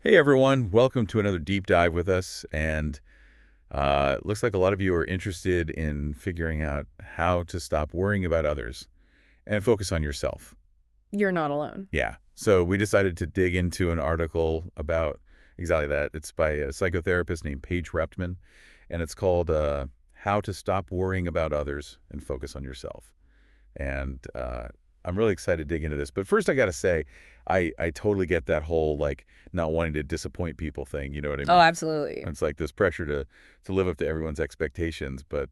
Hey everyone, welcome to another deep dive with us. And it looks like a lot of you are interested in figuring out how to stop worrying about others and focus on yourself. You're not alone. Yeah. So we decided to dig into an article about exactly that. It's by a psychotherapist named Paige Reptman, and it's called How to Stop Worrying About Others and Focus on Yourself. And I'm really excited to dig into this. But first, I got to say, I totally get that whole like not wanting to disappoint people thing. You know what I Oh, mean? absolutely. It's like this pressure to live up to everyone's expectations. But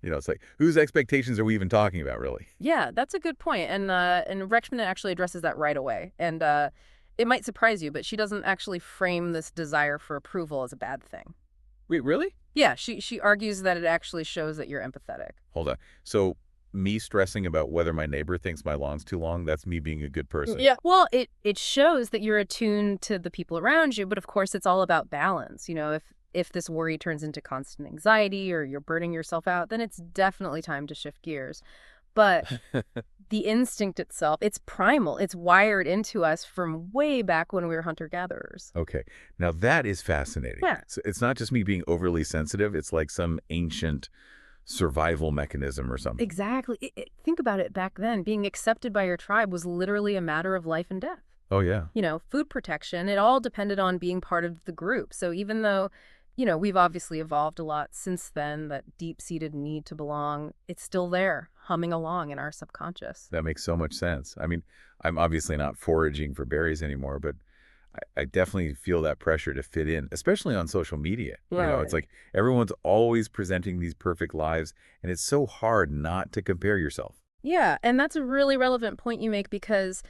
it's like whose expectations are we even talking about, really? Yeah, that's a good point. And Rechman actually addresses that right away. And it might surprise you, but she doesn't actually frame this desire for approval as a bad thing. Wait, really? Yeah, she argues that it actually shows that you're empathetic. Hold on. So me stressing about whether my neighbor thinks my lawn's too long, that's me being a good person. Yeah. Well, it shows that you're attuned to the people around you, but of course it's all about balance. If this worry turns into constant anxiety or you're burning yourself out, then it's definitely time to shift gears. But the instinct itself, it's primal. It's wired into us from way back when we were hunter-gatherers. Okay. Now that is fascinating. Yeah, So it's not just me being overly sensitive. It's like some ancient survival mechanism or something. exactly. Think about it back then. Being accepted by your tribe was literally a matter of life and death. Oh, yeah. Food protection, it all depended on being part of the group. So even though, we've obviously evolved a lot since then, that deep-seated need to belong, it's still there, humming along in our subconscious. That makes so much sense. I mean, I'm obviously not foraging for berries anymore, but I definitely feel that pressure to fit in, especially on social media. It's Right. like everyone's always presenting these perfect lives, and it's so hard not to compare yourself. Yeah, and that's a really relevant point you make because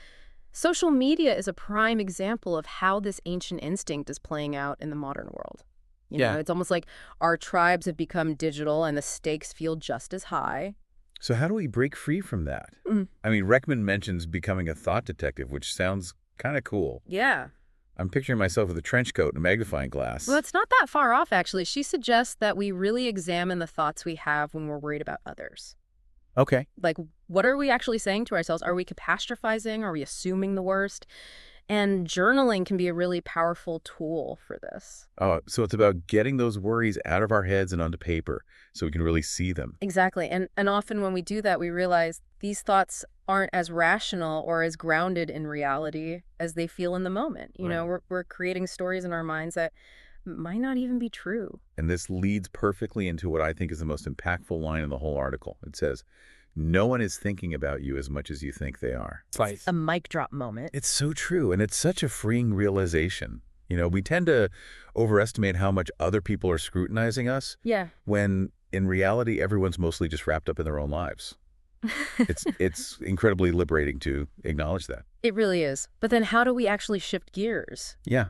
social media is a prime example of how this ancient instinct is playing out in the modern world. Yeah. It's almost like our tribes have become digital and the stakes feel just as high. So how do we break free from that? Mm. I mean, Reckman mentions becoming a thought detective, which sounds kind of cool. Yeah. I'm picturing myself with a trench coat and a magnifying Well, glass. it's not that far off, actually. She suggests that we really examine the thoughts we have when we're worried about others. Okay. Like, what are we actually saying to ourselves? Are we catastrophizing? Are we assuming the worst? And journaling can be a really powerful tool for this. Oh, so it's about getting those worries out of our heads and onto paper so we can really see them. Exactly. And often when we do that, we realize these thoughts aren't as rational or as grounded in reality as they feel in the moment. Right. We're creating stories in our minds that might not even be true. And this leads perfectly into what I think is the most impactful line in the whole article. It says, no one is thinking about you as much as you think they are. Right. A mic drop moment. It's so true, and it's such a freeing realization. We tend to overestimate how much other people are scrutinizing us Yeah. when in reality everyone's mostly just wrapped up in their own lives. It's incredibly liberating to acknowledge that. It really is. But then how do we actually shift gears? Yeah.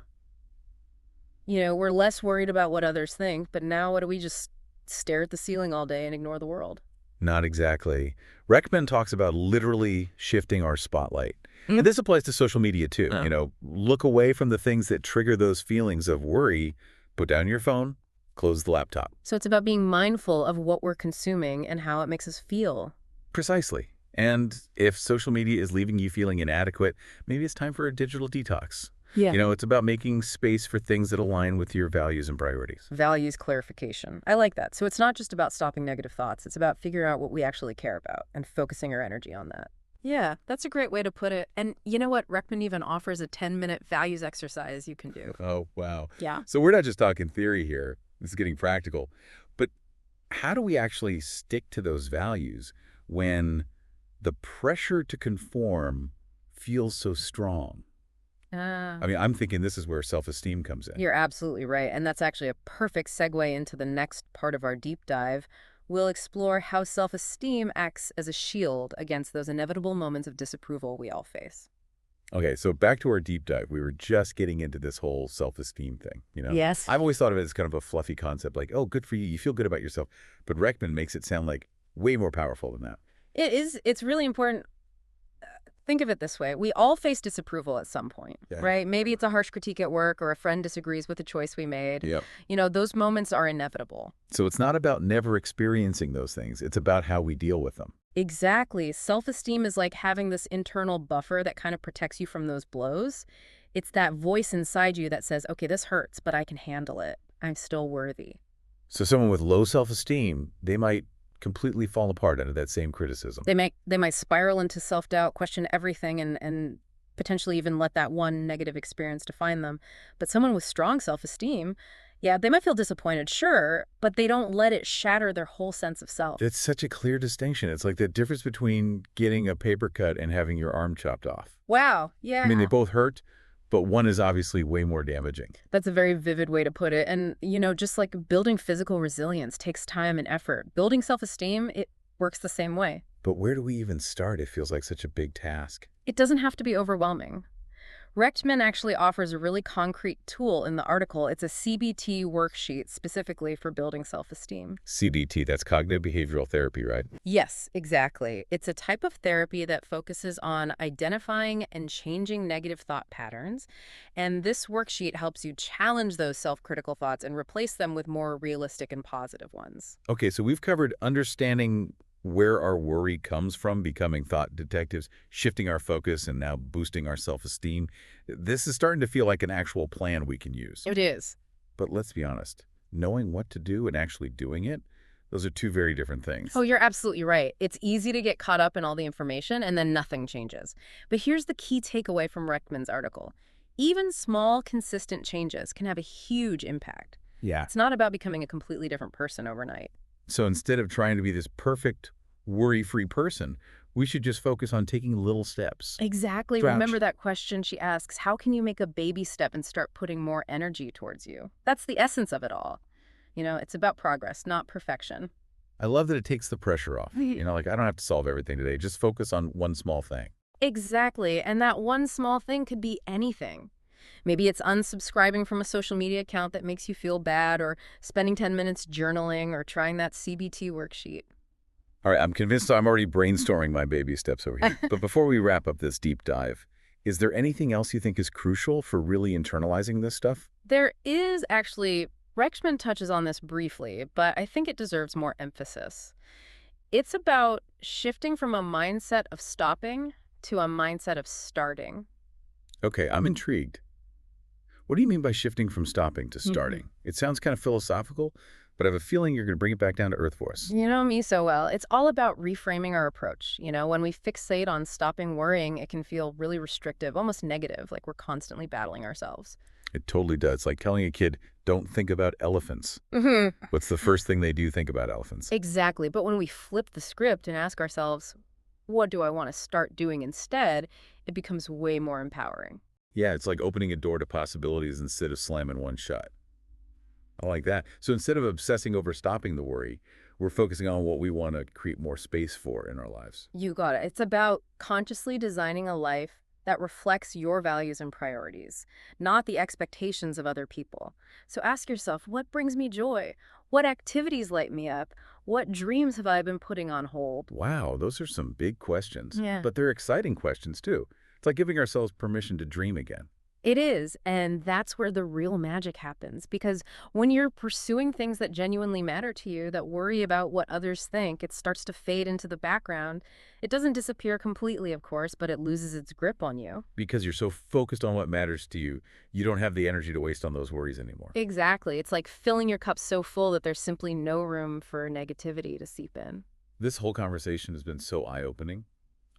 We're less worried about what others think, but now what do we just stare at the ceiling all day and ignore the world? Not exactly. Reckman talks about literally shifting our spotlight. Mm. And this applies to social media too. Oh. Look away from the things that trigger those feelings of worry, put down your phone, close the laptop. So it's about being mindful of what we're consuming and how it makes us feel. Precisely. And if social media is leaving you feeling inadequate, maybe it's time for a digital detox. Yeah. It's about making space for things that align with your values and priorities. Values clarification. I like that. So it's not just about stopping negative thoughts. It's about figuring out what we actually care about and focusing our energy on that. Yeah, that's a great way to put it. And you know what? Reckman even offers a 10-minute values exercise you can do. Oh, wow. Yeah. So we're not just talking theory here. This is getting practical. But how do we actually stick to those values when the pressure to conform feels so strong? I mean, I'm thinking this is where self-esteem comes in. You're absolutely right. And that's actually a perfect segue into the next part of our deep dive. We'll explore how self-esteem acts as a shield against those inevitable moments of disapproval we all face. Okay, so back to our deep dive. We were just getting into this whole self-esteem thing. Yes. I've always thought of it as kind of a fluffy concept, like, oh, good for you. You feel good about yourself. But Reckman makes it sound like way more powerful than that. It is. It's really important. Think of it this way. We all face disapproval at some point, Yeah. right? Maybe it's a harsh critique at work or a friend disagrees with a choice we made. Yep. Those moments are inevitable. So it's not about never experiencing those things. It's about how we deal with them. Exactly. Self-esteem is like having this internal buffer that kind of protects you from those blows. It's that voice inside you that says, okay, this hurts, but I can handle it. I'm still worthy. So someone with low self-esteem, they might completely fall apart under that same criticism. They might spiral into self-doubt, question everything, and potentially even let that one negative experience define them. But someone with strong self-esteem, yeah, they might feel disappointed, sure, but they don't let it shatter their whole sense of self. That's such a clear distinction. It's like the difference between getting a paper cut and having your arm chopped off. Wow, I mean, they yeah. both hurt, but one is obviously way more damaging. That's a very vivid way to put it. And, just like building physical resilience takes time and effort, building self-esteem, it works the same way. But where do we even start? It feels like such a big task. It doesn't have to be overwhelming. Rechtman actually offers a really concrete tool in the article. It's a CBT worksheet specifically for building self-esteem. CBT, that's cognitive behavioral therapy, right? Yes, exactly. It's a type of therapy that focuses on identifying and changing negative thought patterns. And this worksheet helps you challenge those self-critical thoughts and replace them with more realistic and positive ones. Okay, so we've covered understanding where our worry comes from, becoming thought detectives, shifting our focus, and now boosting our self-esteem. This is starting to feel like an actual plan we can use. It is. But let's be honest, knowing what to do and actually doing it, those are two very different Oh, things. you're absolutely right. It's easy to get caught up in all the information and then nothing changes. But here's the key takeaway from Rechtman's article. Even small, consistent changes can have a huge impact. Yeah. It's not about becoming a completely different person overnight. So instead of trying to be this perfect, worry-free person, we should just focus on taking little steps. Exactly. Crouch. Remember that question she asks, how can you make a baby step and start putting more energy towards you? That's the essence of it all. It's about progress, not perfection. I love that it takes the pressure off. Like I don't have to solve everything today. Just focus on one small thing. Exactly. And that one small thing could be anything. Maybe it's unsubscribing from a social media account that makes you feel bad, or spending 10 minutes journaling, or trying that CBT worksheet. All right, I'm convinced I'm already brainstorming my baby steps over here. But before we wrap up this deep dive, is there anything else you think is crucial for really internalizing this stuff? There is actually, Rexman touches on this briefly, but I think it deserves more emphasis. It's about shifting from a mindset of stopping to a mindset of starting. Okay, I'm intrigued. What do you mean by shifting from stopping to starting? It sounds kind of philosophical, but I have a feeling you're going to bring it back down to earth for us. You know me so well. It's all about reframing our approach. When we fixate on stopping worrying, it can feel really restrictive, almost negative, like we're constantly battling ourselves. It totally does. It's like telling a kid, don't think about elephants. What's the first thing they do think about elephants? Exactly. But when we flip the script and ask ourselves, what do I want to start doing instead, it becomes way more empowering. Yeah, it's like opening a door to possibilities instead of slamming one shut. I like that. So instead of obsessing over stopping the worry, we're focusing on what we want to create more space for in our lives. You got it. It's about consciously designing a life that reflects your values and priorities, not the expectations of other people. So ask yourself, what brings me joy? What activities light me up? What dreams have I been putting on hold? Wow, those are some big questions. Yeah. But they're exciting questions, too. It's like giving ourselves permission to dream again. It is, and that's where the real magic happens. Because when you're pursuing things that genuinely matter to you, that worry about what others think, it starts to fade into the background. It doesn't disappear completely, of course, but it loses its grip on you. Because you're so focused on what matters to you, you don't have the energy to waste on those worries anymore. Exactly. It's like filling your cup so full that there's simply no room for negativity to seep in. This whole conversation has been so eye-opening.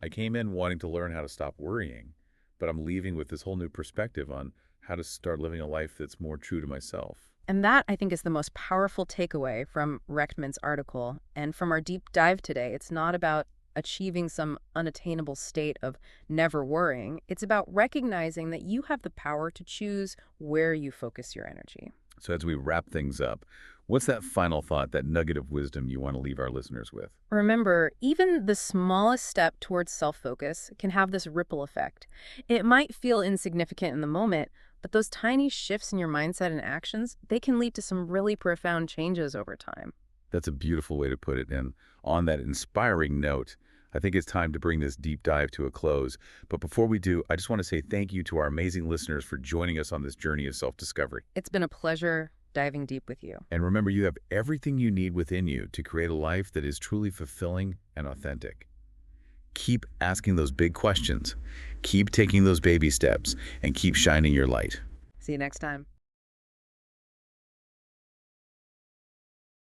I came in wanting to learn how to stop worrying, but I'm leaving with this whole new perspective on how to start living a life that's more true to myself. And that, I think, is the most powerful takeaway from Rechtman's article. And from our deep dive today, it's not about achieving some unattainable state of never worrying. It's about recognizing that you have the power to choose where you focus your energy. So as we wrap things up, what's that final thought, that nugget of wisdom you want to leave our listeners with? Remember, even the smallest step towards self-focus can have this ripple effect. It might feel insignificant in the moment, but those tiny shifts in your mindset and actions, they can lead to some really profound changes over time. That's a beautiful way to put it. And on that inspiring note, I think it's time to bring this deep dive to a close. But before we do, I just want to say thank you to our amazing listeners for joining us on this journey of self-discovery. It's been a pleasure diving deep with you. And remember, you have everything you need within you to create a life that is truly fulfilling and authentic. Keep asking those big questions. Keep taking those baby steps and keep shining your light. See you next time.